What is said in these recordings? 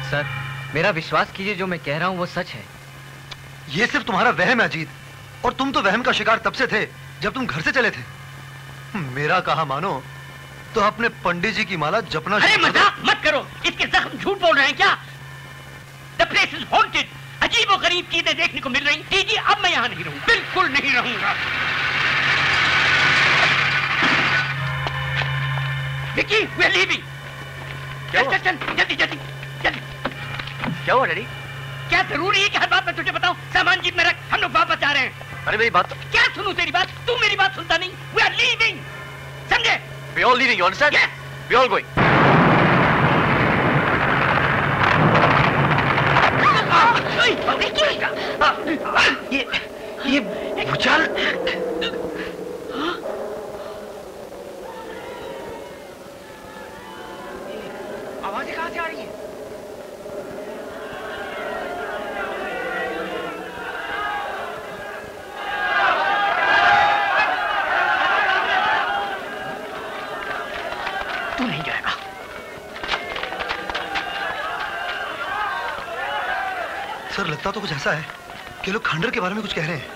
Sir, मेरा विश्वास कीजिए, जो मैं कह रहा हूँ वो सच है। ये सिर्फ तुम्हारा वहम है अजीत, और तुम तो वहम का शिकार तब से थे जब तुम घर से चले थे। मेरा कहा मानो तो अपने पंडित जी की माला जपना। अरे मजाक मत करो, इसके जख्म झूठ बोल रहे हैं क्या? The place is haunted। अजीबोगरीब चीजें देखने को मिल रही। जी अब मैं यहाँ नहीं रहूंगा, बिल्कुल नहीं रहूंगा। Vicky, we are leaving। चल जल्दी जल्दी जल्दी। क्या हुआ डैडी? क्या जरूरी है कि हर बात में तुझे बताऊं? सामान जीप में रख, हम लोग वापस जा रहे हैं। अरे मेरी बात तो... क्या सुनूं तेरी बात? तू मेरी बात सुनता नहीं। We are leaving। समझे? We all leaving, you understand? Yes। We all going। ये भूचाल। आवाजें कहां से आ रही है? तू नहीं जाएगा। सर, लगता तो कुछ ऐसा है कि लोग खंडर के बारे में कुछ कह रहे हैं।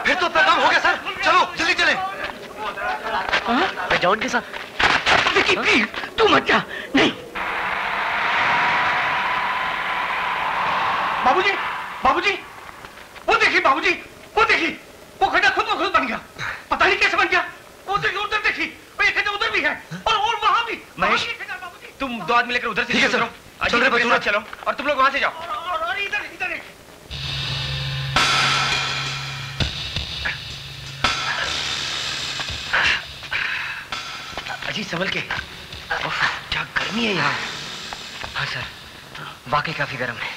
फिर तो अपना काम हो गया सर, चलो जल्दी चले। मैं जाऊं इनके साथ? विकी प्लीज, तू मत जा। नहीं। बाबूजी, बाबूजी, वो देखिए बाबूजी, वो देखिए, वो खड्डा खुद ब खुद बन गया। पता नहीं कैसे बन गया। वो देखिए उधर देखिए, वो एक खड्डा उधर भी है और वहां भी। महेश, तुम दो आदमी लेकर उधर से चलो। चल रहे बच्चों, चलो और तुम लोग वहां से जाओ। और इधर इधर अजी संभल के। क्या गर्मी है यहाँ। हाँ सर, वाकई काफी गर्म है।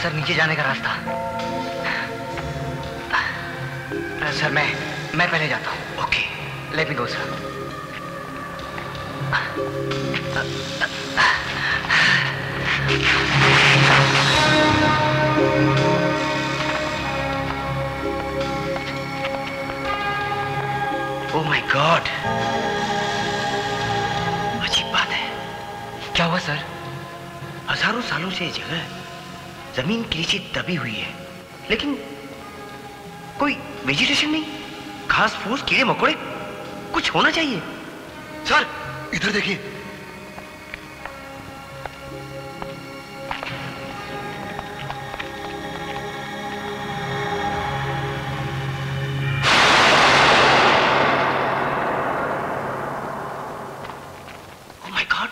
सर नीचे जाने का रास्ता। सर मैं पहले जाता हूँ। Okay, let me go sir. Oh my God, अजीब बात है। क्या हुआ सर? हजारों सालों से ये जगह जमीन के नीचे दबी हुई है, लेकिन कोई वेजिटेशन नहीं, घास फूस कीड़े मकोड़े कुछ होना चाहिए। सर इधर देखिए। ओह माय गॉड,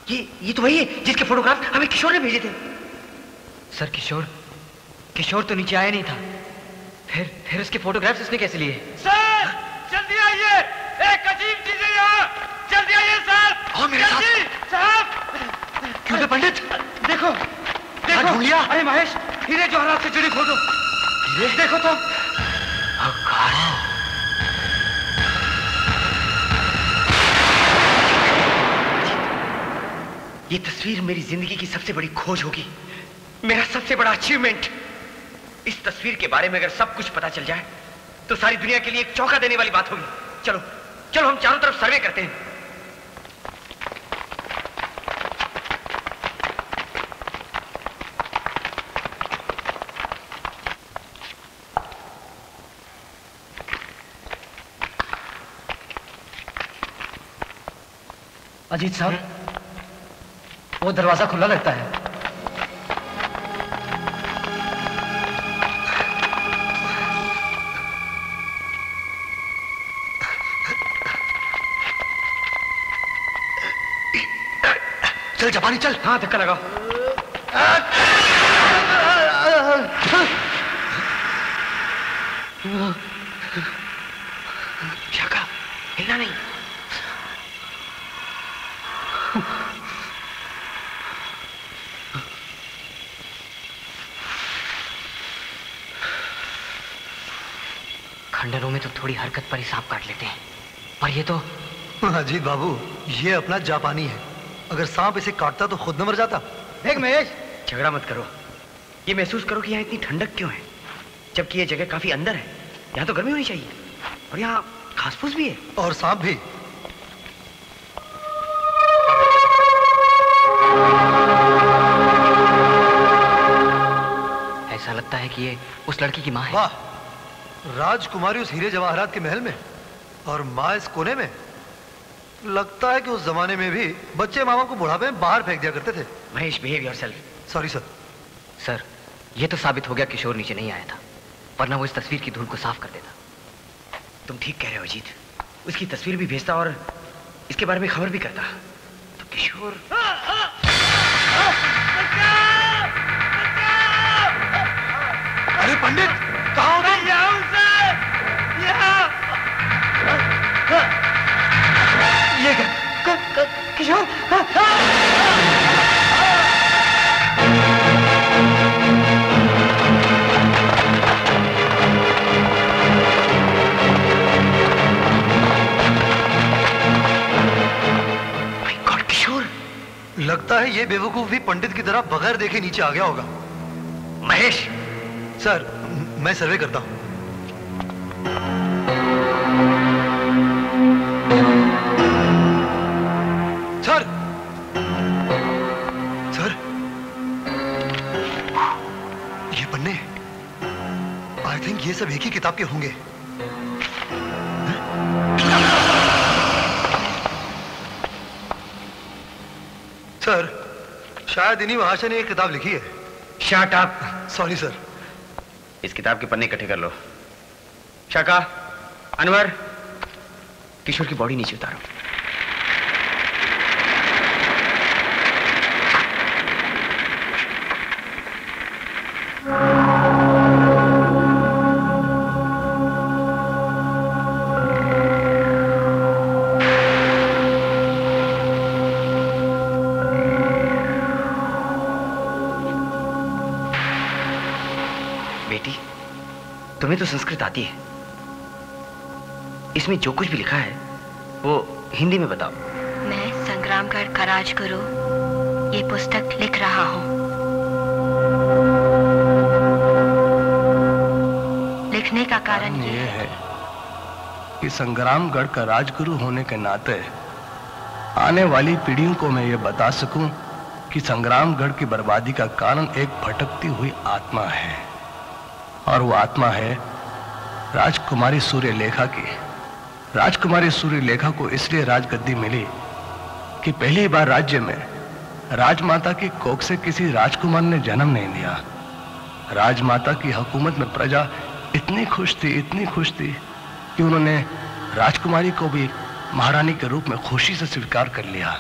ये तो वही है जिसके फोटोग्राफ हमें किशोर ने भेजे थे। सर किशोर तो नीचे आया नहीं था, फिर उसके फोटोग्राफ्स उसने कैसे लिए? सर जल्दी आइए, एक अजीब चीज है यहाँ, जल्दी आइए सर। आओ मेरे साथ। साहब। क्यों है पंडित? देखो देखो। ढूंढ लिया? अरे महेश, हीरे जवाहरात से जुड़ी फोटो देखो तो। ये तस्वीर मेरी जिंदगी की सबसे बड़ी खोज होगी, मेरा सबसे बड़ा अचीवमेंट। इस तस्वीर के बारे में अगर सब कुछ पता चल जाए तो सारी दुनिया के लिए एक चौंका देने वाली बात होगी। चलो चलो हम चारों तरफ सर्वे करते हैं। अजीत साहब, वो दरवाजा खुला लगता है। चल जापानी चल। हाँ धक्का लगाओ। क्या कहा? हिलना नहीं। खंडरों में तो थोड़ी हरकत पर ही सांप काट लेते हैं, पर ये तो। अजीत बाबू, ये अपना जापानी है। अगर सांप इसे काटता तो खुद न मर जाता। देख महेश, झगड़ा मत करो। ये महसूस करो कि यहाँ इतनी ठंडक क्यों है, जबकि ये जगह काफी अंदर है। यहाँ तो गर्मी होनी चाहिए, और यहाँ घास फूस भी है और सांप भी। ऐसा लगता है कि ये उस लड़की की माँ है। वाह, राजकुमारी उस हीरे जवाहरात के महल में और माँ इस कोने में। लगता है कि उस जमाने में भी बच्चे मामा को बुढ़ापे में बाहर फेंक दिया करते थे। Mahesh, behave yourself. Sorry sir. Sir, ये तो साबित हो गया किशोर नीचे नहीं आया था, वरना वो इस तस्वीर की धूल को साफ कर देता। तुम ठीक कह रहे हो अजीत, उसकी तस्वीर भी भेजता और इसके बारे में खबर भी करता तो किशोर। अरे पंडित, कहाँ हो तुम? ये किशोर। लगता है ये बेवकूफ भी पंडित की तरह बगैर देखे नीचे आ गया होगा। महेश। सर, मैं सर्वे करता हूं। सर, सर, ये पन्ने, आई थिंक ये सब एक ही किताब के होंगे। सर, शायद इन्हीं महाशय ने एक किताब लिखी है। Shut up. Sorry sir. इस किताब के पन्ने इकट्ठे कर लो। शाका, अनवर, किशोर की बॉडी नीचे उतारो। तुम्हें तो संस्कृत आती है, इसमें जो कुछ भी लिखा है वो हिंदी में बताओ। मैं संग्रामगढ़ का राजगुरु ये पुस्तक लिख रहा हूँ। लिखने का कारण ये है कि संग्रामगढ़ का राजगुरु होने के नाते आने वाली पीढ़ियों को मैं ये बता सकूं कि संग्रामगढ़ की बर्बादी का कारण एक भटकती हुई आत्मा है, और वो आत्मा है राजकुमारी सूर्यलेखा की। राजकुमारी सूर्यलेखा को इसलिए राजगद्दी मिली कि पहली बार राज्य में राजमाता की कोख से किसी राजकुमार ने जन्म नहीं लिया। राजमाता की हुकूमत में प्रजा इतनी खुश थी कि उन्होंने राजकुमारी को भी महारानी के रूप में खुशी से स्वीकार कर लिया।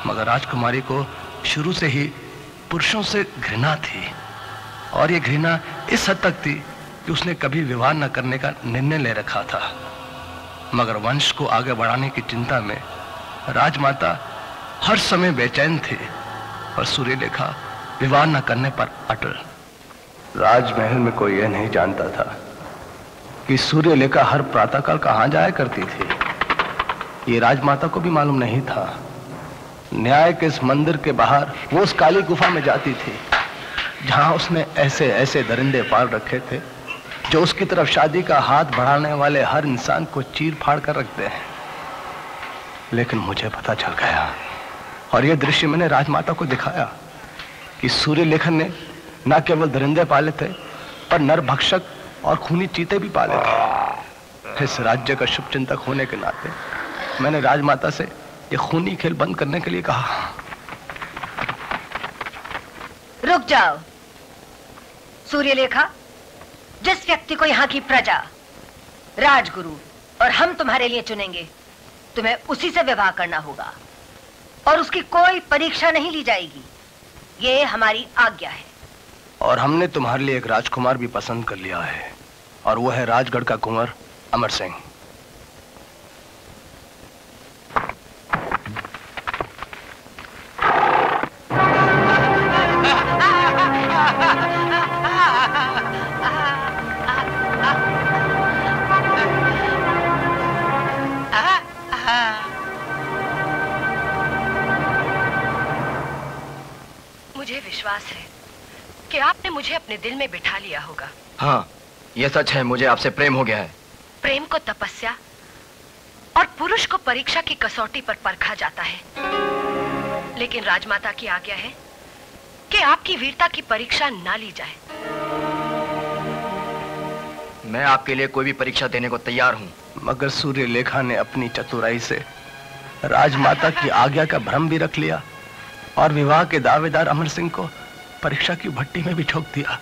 मगर राजकुमारी को शुरू से ही पुरुषों से घृणा थी, और ये घृणा इस हद तक थी कि उसने कभी विवाह न करने का निर्णय ले रखा था। मगर वंश को आगे बढ़ाने की चिंता में राजमाता हर समय बेचैन थी, और सूर्यलेखा विवाह न करने पर अटल। राजमहल में कोई यह नहीं जानता था कि सूर्यलेखा हर प्रातःकाल कहाँ जाया करती थी। ये राजमाता को भी मालूम नहीं था। न्याय के इस मंदिर के बाहर वो उस काली गुफा में जाती थी जहां उसने ऐसे ऐसे दरिंदे पाल रखे थे जो उसकी तरफ शादी का हाथ बढ़ाने वाले हर इंसान को चीर फाड़ कर रखते हैं। लेकिन मुझे पता चल गया, और यह दृश्य मैंने राजमाता को दिखाया कि सूर्यलेखन ने न केवल दरिंदे पाले थे, पर नरभक्षक और खूनी चीते भी पाले थे। इस राज्य का शुभचिंतक होने के नाते मैंने राजमाता से यह खूनी खेल बंद करने के लिए कहा। रुक जाओ सूर्यलेखा, जिस व्यक्ति को यहाँ की प्रजा, राजगुरु और हम तुम्हारे लिए चुनेंगे, तुम्हें उसी से विवाह करना होगा, और उसकी कोई परीक्षा नहीं ली जाएगी। ये हमारी आज्ञा है। और हमने तुम्हारे लिए एक राजकुमार भी पसंद कर लिया है, और वो है राजगढ़ का कुंवर अमर सिंह। विश्वास है कि आपने मुझे अपने दिल में बिठा लिया होगा। हाँ, यह सच है, मुझे आपसे प्रेम हो गया है। प्रेम को तपस्या और पुरुष को परीक्षा की कसौटी पर परखा जाता है, लेकिन राजमाता की आज्ञा है कि आपकी वीरता की परीक्षा ना ली जाए। मैं आपके लिए कोई भी परीक्षा देने को तैयार हूँ। मगर सूर्यलेखा ने अपनी चतुराई से राजमाता की आज्ञा का भ्रम भी रख लिया और विवाह के दावेदार अमर सिंह को परीक्षा की भट्टी में भी ठोक दिया।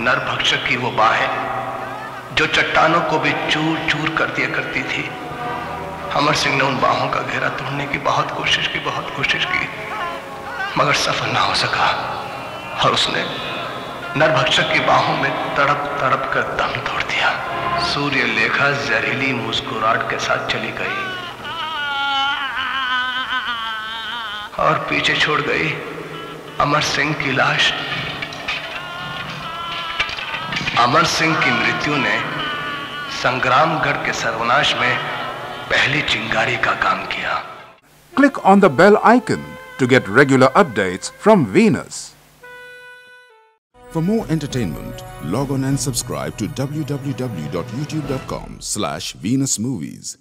नरभक्षक की वो बाहें जो चट्टानों को भी चूर चूर कर दिया करती थी। अमर सिंह ने उन बाहों का घेरा तोड़ने की बहुत कोशिश की, मगर सफल ना हो सका और उसने नरभक्षक की बाहों में तड़प तड़प कर दम तोड़ दिया। सूर्यलेखा जहरीली मुस्कुराहट के साथ चली गई और पीछे छोड़ गई अमर सिंह की लाश। अमर सिंह की मृत्यु ने संग्रामगढ़ के सर्वनाश में पहली चिंगारी का काम किया। Click on the bell icon to get regular updates from Venus. For more entertainment, log on and subscribe to www.youtube.com/venusmovies.